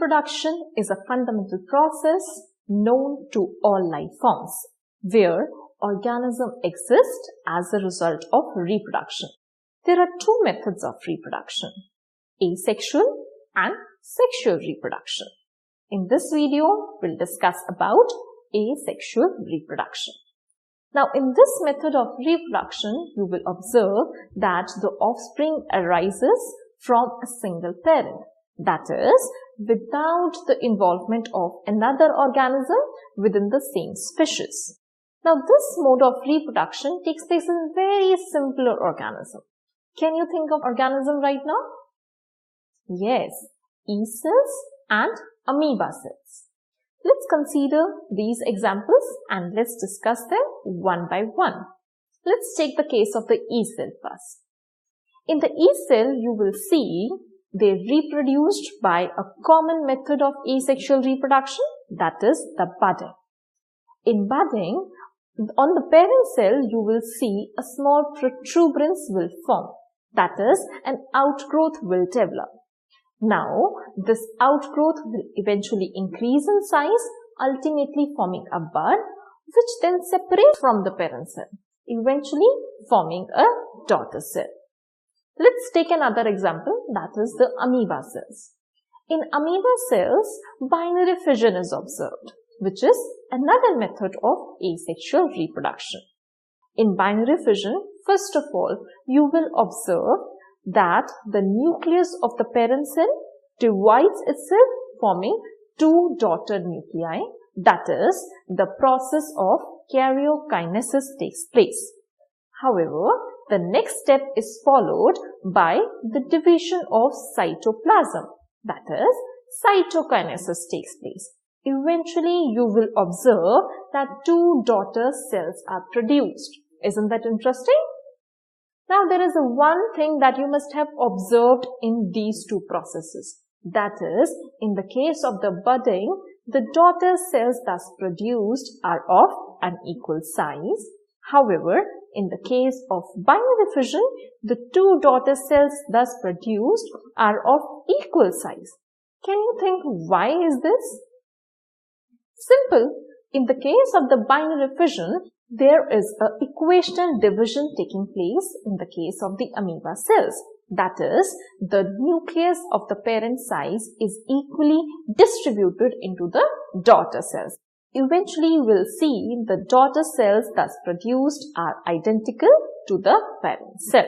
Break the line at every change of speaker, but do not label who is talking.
Reproduction is a fundamental process known to all life forms, where organisms exist as a result of reproduction. There are two methods of reproduction, asexual and sexual reproduction. In this video, we'll discuss about asexual reproduction. Now, in this method of reproduction, you will observe that the offspring arises from a single parent. That is, without the involvement of another organism within the same species. Now, this mode of reproduction takes place in very simpler organism. Can you think of organism right now? Yes, yeast cells and amoeba cells. Let's consider these examples and let's discuss them one by one. Let's take the case of the yeast cell first. In the yeast cell, you will see they reproduced by a common method of asexual reproduction, that is the budding. In budding, on the parent cell, you will see a small protuberance will form, that is, an outgrowth will develop. Now, this outgrowth will eventually increase in size, ultimately forming a bud, which then separates from the parent cell, eventually forming a daughter cell. Let's take another example, that is the amoeba cells. In amoeba cells, binary fission is observed, which is another method of asexual reproduction. In binary fission, first of all, you will observe that the nucleus of the parent cell divides itself, forming two daughter nuclei. That is, the process of karyokinesis takes place. However, the next step is followed by the division of cytoplasm. That is, cytokinesis takes place. Eventually, you will observe that two daughter cells are produced. Isn't that interesting? Now, there is one thing that you must have observed in these two processes. That is, in the case of the budding, the daughter cells thus produced are of unequal size. However, in the case of binary fission, the two daughter cells thus produced are of equal size. Can you think why is this? Simple. In the case of the binary fission, there is an equational division taking place in the case of the amoeba cells. That is, the nucleus of the parent size is equally distributed into the daughter cells. Eventually, we'll see the daughter cells thus produced are identical to the parent cell.